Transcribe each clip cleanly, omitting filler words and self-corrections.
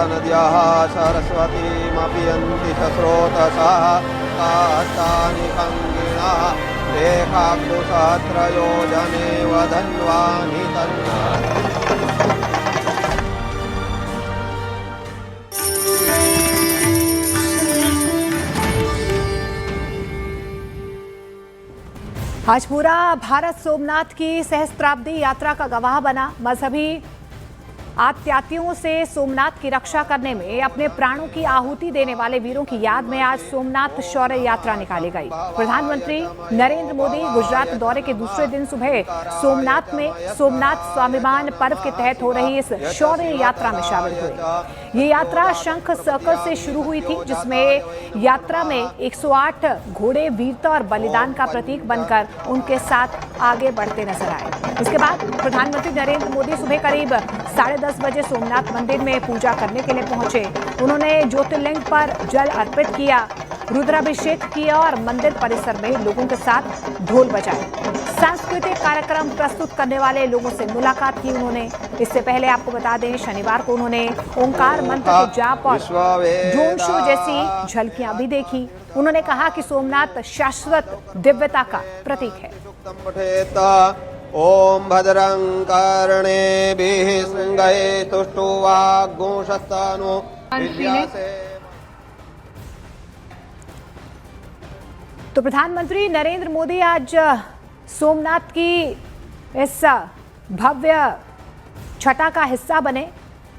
नद्याः सरस्वतीमपि यन्ति च स्रोतसः तानि कङ्गिणः रेखाक्षुसहस्रयोजने वदन्वानि तन्ना। आज पूरा भारत सोमनाथ की सहस्त्राब्दी यात्रा का गवाह बना। मजहबी आत्यातियों से सोमनाथ की रक्षा करने में अपने प्राणों की आहुति देने वाले वीरों की याद में आज सोमनाथ शौर्य यात्रा निकाली गई। प्रधानमंत्री नरेंद्र मोदी गुजरात दौरे के दूसरे दिन सुबह सोमनाथ में सोमनाथ स्वाभिमान पर्व के तहत हो रही इस शौर्य यात्रा में शामिल हुए। ये यात्रा शंख सर्कल से शुरू हुई थी, जिसमें यात्रा में 108 घोड़े वीरता और बलिदान का प्रतीक बनकर उनके साथ आगे बढ़ते नजर आए। इसके बाद प्रधानमंत्री नरेंद्र मोदी सुबह करीब 10:30 बजे सोमनाथ मंदिर में पूजा करने के लिए पहुंचे। उन्होंने ज्योतिर्लिंग पर जल अर्पित किया, रुद्राभिषेक किया और मंदिर परिसर में लोगों के साथ ढोल बजाए। सांस्कृतिक कार्यक्रम प्रस्तुत करने वाले लोगों से मुलाकात की उन्होंने। इससे पहले आपको बता दें, शनिवार को उन्होंने ओंकार मंत्र के जाप और ड्रोन शो जैसी झलकियां भी देखी। उन्होंने कहा कि सोमनाथ शाश्वत दिव्यता का प्रतीक है। ओम भद्रं कर्णेभिः शृंगये तुष्टुवाग्गुंशस्तनो। तो प्रधानमंत्री नरेंद्र मोदी आज सोमनाथ की इस भव्य छटा का हिस्सा बने,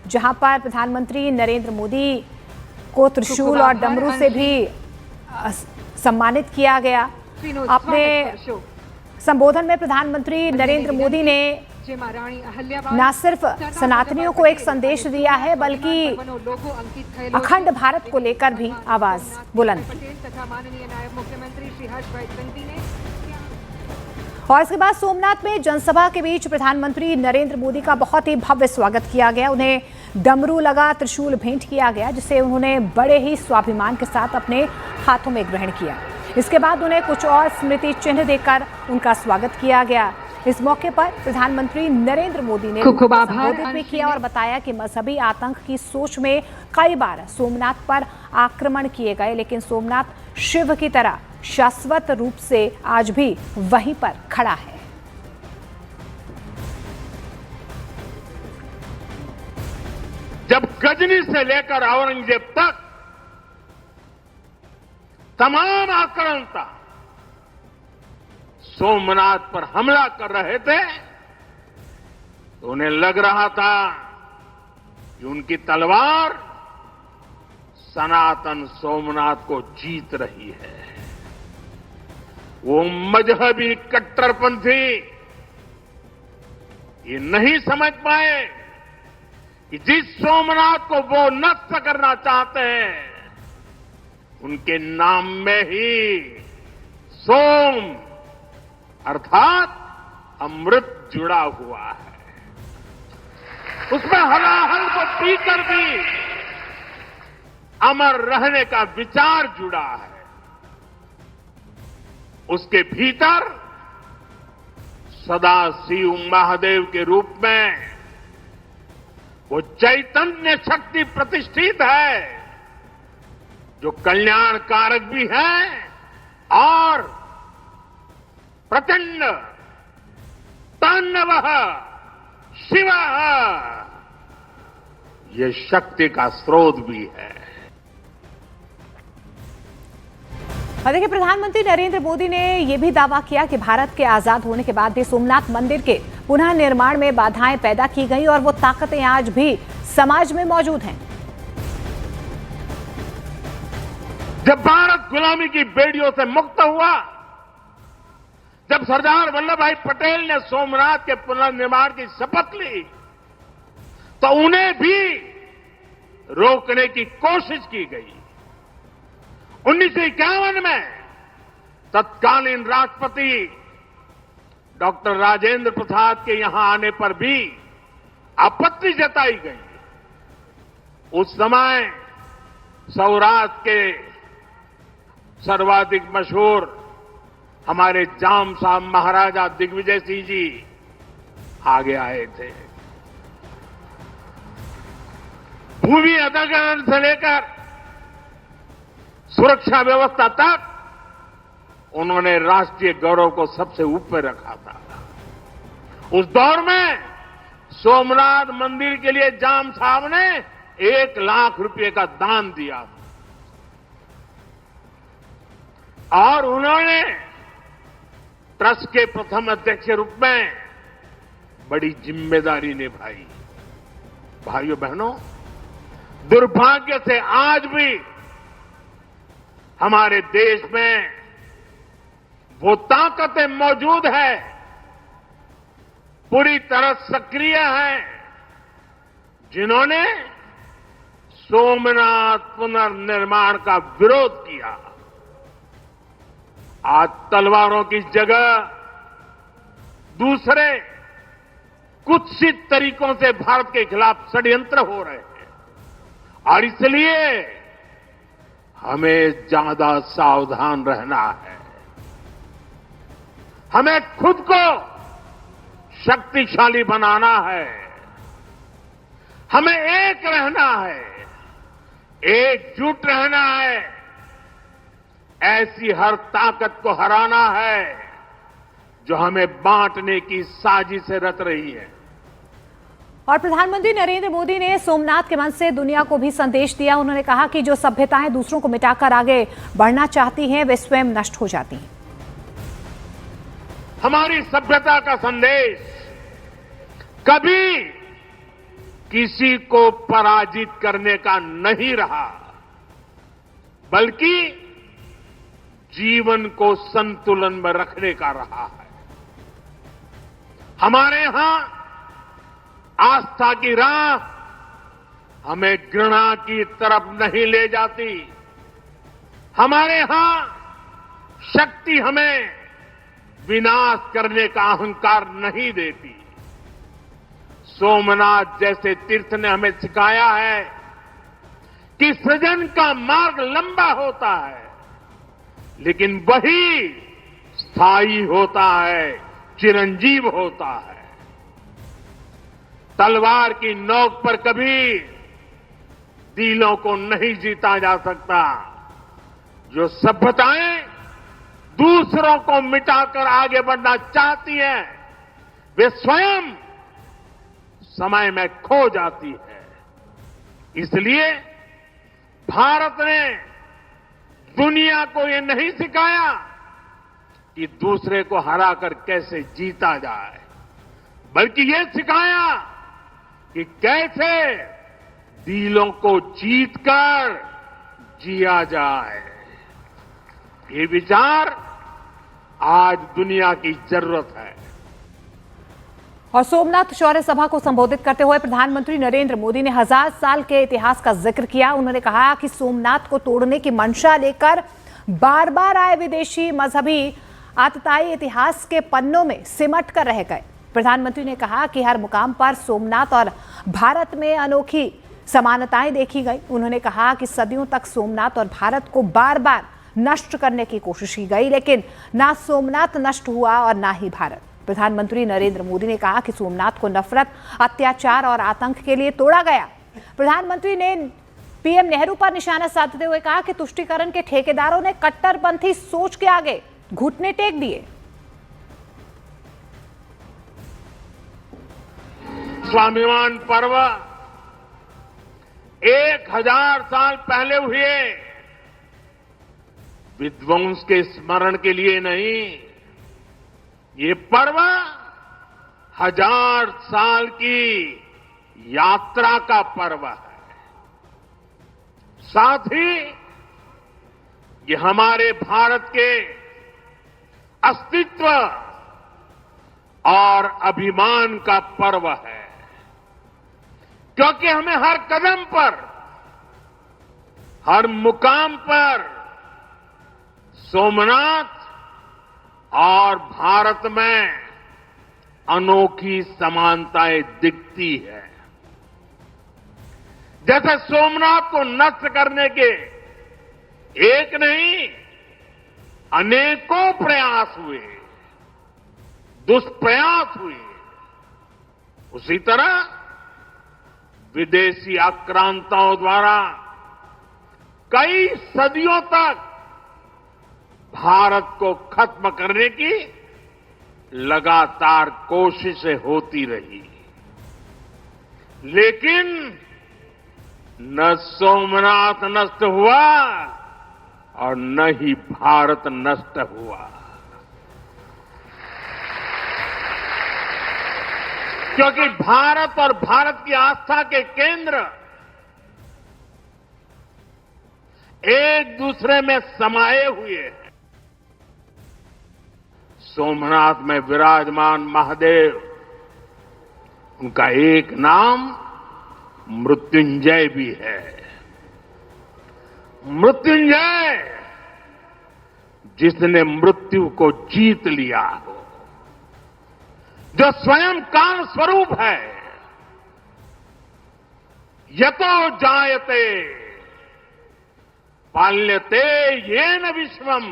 जहां पर प्रधानमंत्री नरेंद्र मोदी को त्रिशूल और डमरू से भी सम्मानित किया गया। अपने संबोधन में प्रधानमंत्री नरेंद्र मोदी ने न सिर्फ सनातनियों को एक संदेश दिया है, बल्कि अखंड भारत को लेकर भी आवाज बुलंद की। और इसके बाद सोमनाथ में जनसभा के बीच प्रधानमंत्री नरेंद्र मोदी का बहुत ही भव्य स्वागत किया गया। उन्हें डमरू लगा त्रिशूल भेंट किया गया, जिसे उन्होंने बड़े ही स्वाभिमान के साथ अपने हाथों में ग्रहण किया। इसके बाद उन्हें कुछ और स्मृति चिन्ह देकर उनका स्वागत किया गया। इस मौके पर प्रधानमंत्री नरेंद्र मोदी ने संबोधित भी किया और बताया कि मजहबी आतंक की सोच में कई बार सोमनाथ पर आक्रमण किए गए, लेकिन सोमनाथ शिव की तरह शाश्वत रूप से आज भी वहीं पर खड़ा है। जब गजनी से लेकर औरंगजेब तक तमाम आक्रांता सोमनाथ पर हमला कर रहे थे, तो उन्हें लग रहा था कि उनकी तलवार सनातन सोमनाथ को जीत रही है। वो मजहबी कट्टरपंथी ये नहीं समझ पाए कि जिस सोमनाथ को वो नष्ट करना चाहते हैं, उनके नाम में ही सोम अर्थात अमृत जुड़ा हुआ है। उसमें हलाहल को पीकर भी अमर रहने का विचार जुड़ा है। उसके भीतर सदा शिव महादेव के रूप में वो चैतन्य शक्ति प्रतिष्ठित है, जो कल्याण कारक भी है और प्रचंड तांडवः शिवः ये शक्ति का स्रोत भी है। और देखिए, प्रधानमंत्री नरेंद्र मोदी ने यह भी दावा किया कि भारत के आजाद होने के बाद भी सोमनाथ मंदिर के पुनः निर्माण में बाधाएं पैदा की गई और वो ताकतें आज भी समाज में मौजूद हैं। जब भारत गुलामी की बेड़ियों से मुक्त हुआ, जब सरदार वल्लभ भाई पटेल ने सोमनाथ के पुनर्निर्माण की शपथ ली, तो उन्हें भी रोकने की कोशिश की गई। 1951 में तत्कालीन राष्ट्रपति डॉक्टर राजेंद्र प्रसाद के यहां आने पर भी आपत्ति जताई गई। उस समय सौराष्ट्र के सर्वाधिक मशहूर हमारे जाम साहब महाराजा दिग्विजय सिंह जी आगे आए थे। भूमि अधिग्रहण से लेकर सुरक्षा व्यवस्था तक उन्होंने राष्ट्रीय गौरव को सबसे ऊपर रखा था। उस दौर में सोमनाथ मंदिर के लिए जाम साहब ने 1 लाख रुपए का दान दिया और उन्होंने ट्रस्ट के प्रथम अध्यक्ष के रूप में बड़ी जिम्मेदारी निभाई। भाइयों बहनों, दुर्भाग्य से आज भी हमारे देश में वो ताकतें मौजूद है, पूरी तरह सक्रिय है, जिन्होंने सोमनाथ पुनर्निर्माण का विरोध किया। आज तलवारों की जगह दूसरे कुत्सित तरीकों से भारत के खिलाफ षड्यंत्र हो रहे हैं और इसलिए हमें ज्यादा सावधान रहना है। हमें खुद को शक्तिशाली बनाना है, हमें एक रहना है, एकजुट रहना है, ऐसी हर ताकत को हराना है जो हमें बांटने की साजिशें रच रही है। और प्रधानमंत्री नरेंद्र मोदी ने सोमनाथ के मंच से दुनिया को भी संदेश दिया। उन्होंने कहा कि जो सभ्यताएं दूसरों को मिटाकर आगे बढ़ना चाहती हैं, वे स्वयं नष्ट हो जाती हैं। हमारी सभ्यता का संदेश कभी किसी को पराजित करने का नहीं रहा, बल्कि जीवन को संतुलन में रखने का रहा है। हमारे यहां आस्था की राह हमें घृणा की तरफ नहीं ले जाती। हमारे यहां शक्ति हमें विनाश करने का अहंकार नहीं देती। सोमनाथ जैसे तीर्थ ने हमें सिखाया है कि सृजन का मार्ग लंबा होता है, लेकिन वही स्थायी होता है, चिरंजीव होता है। तलवार की नोक पर कभी दिलों को नहीं जीता जा सकता। जो सभ्यताएं दूसरों को मिटाकर आगे बढ़ना चाहती हैं, वे स्वयं समय में खो जाती है। इसलिए भारत ने दुनिया को ये नहीं सिखाया कि दूसरे को हराकर कैसे जीता जाए, बल्कि ये सिखाया कि कैसे दिलों को जीतकर जिया जाए। ये विचार आज दुनिया की जरूरत है। और सोमनाथ शौर्य सभा को संबोधित करते हुए प्रधानमंत्री नरेंद्र मोदी ने 1000 साल के इतिहास का जिक्र किया। उन्होंने कहा कि सोमनाथ को तोड़ने की मंशा लेकर बार बार आए विदेशी मजहबी आतताई इतिहास के पन्नों में सिमट कर रह गए। प्रधानमंत्री ने कहा कि हर मुकाम पर सोमनाथ और भारत में अनोखी समानताएं देखी गई। उन्होंने कहा कि सदियों तक सोमनाथ और भारत को बार बार नष्ट करने की कोशिश की गई, लेकिन ना सोमनाथ नष्ट हुआ और ना ही भारत। प्रधानमंत्री नरेंद्र मोदी ने कहा कि सोमनाथ को नफरत, अत्याचार और आतंक के लिए तोड़ा गया। प्रधानमंत्री ने पीएम नेहरू पर निशाना साधते हुए कहा कि तुष्टीकरण के ठेकेदारों ने कट्टरपंथी सोच के आगे घुटने टेक दिए। स्वाभिमान पर्व 1000 साल पहले हुए विध्वंस के स्मरण के लिए नहीं, ये पर्व 1000 साल की यात्रा का पर्व है। साथ ही ये हमारे भारत के अस्तित्व और अभिमान का पर्व है, क्योंकि हमें हर कदम पर, हर मुकाम पर सोमनाथ और भारत में अनोखी समानताएं दिखती है। जैसे सोमनाथ को नष्ट करने के एक नहीं अनेकों प्रयास हुए, दुष्प्रयास हुए, उसी तरह विदेशी आक्रांताओं द्वारा कई सदियों तक भारत को खत्म करने की लगातार कोशिशें होती रही, लेकिन न सोमनाथ नष्ट हुआ और न ही भारत नष्ट हुआ, क्योंकि भारत और भारत की आस्था के केंद्र एक दूसरे में समाये हुए हैं। सोमनाथ में विराजमान महादेव, उनका एक नाम मृत्युंजय भी है। मृत्युंजय, जिसने मृत्यु को जीत लिया हो, जो स्वयं काल स्वरूप है। यतो जायते पाल्यते येन विश्वम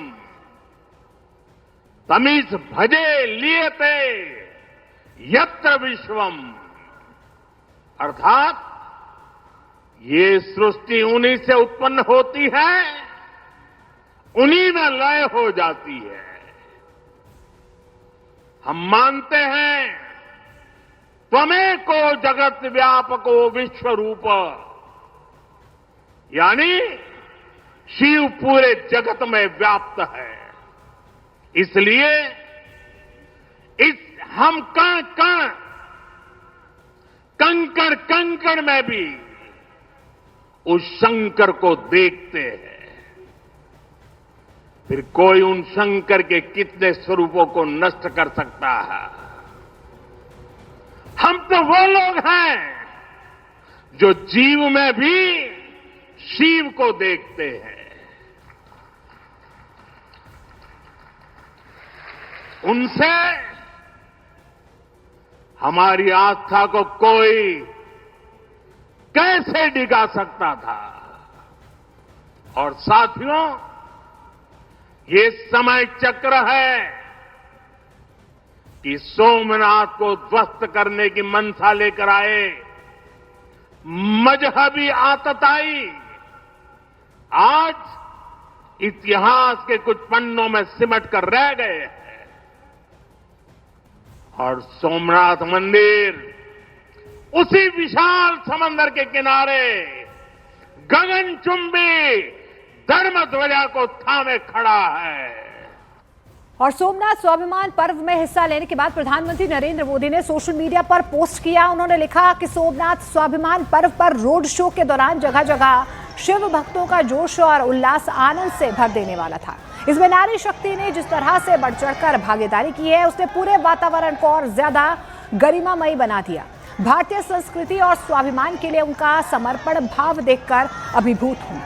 तमीस भजे लियते यत्र विश्वम, अर्थात ये सृष्टि उन्हीं से उत्पन्न होती है, उन्हीं में लय हो जाती है। हम मानते हैं त्वमेको जगत व्यापको विश्व रूप, यानी शिव पूरे जगत में व्याप्त है। इसलिए इस हम कण कण, कंकड़ कंकड़ में भी उस शंकर को देखते हैं। फिर कोई उन शंकर के कितने स्वरूपों को नष्ट कर सकता है? हम तो वो लोग हैं जो जीव में भी शिव को देखते हैं। उनसे हमारी आस्था को कोई कैसे डिगा सकता था? और साथियों, ये समय चक्र है कि सोमनाथ को ध्वस्त करने की मंशा लेकर आए मजहबी आतताई आज इतिहास के कुछ पन्नों में सिमट कर रह गए हैं। और सोमनाथ मंदिर उसी विशाल समंदर के किनारे गगनचुंबी धर्म ध्वजा को थामे खड़ा है। और सोमनाथ स्वाभिमान पर्व में हिस्सा लेने के बाद प्रधानमंत्री नरेंद्र मोदी ने सोशल मीडिया पर पोस्ट किया। उन्होंने लिखा कि सोमनाथ स्वाभिमान पर्व पर रोड शो के दौरान जगह जगह शिव भक्तों का जोश और उल्लास आनंद से भर देने वाला था। इसमें नारी शक्ति ने जिस तरह से बढ़ चढ़कर भागीदारी की है, उसने पूरे वातावरण को और ज्यादा गरिमामयी बना दिया। भारतीय संस्कृति और स्वाभिमान के लिए उनका समर्पण भाव देखकर अभिभूत हूं।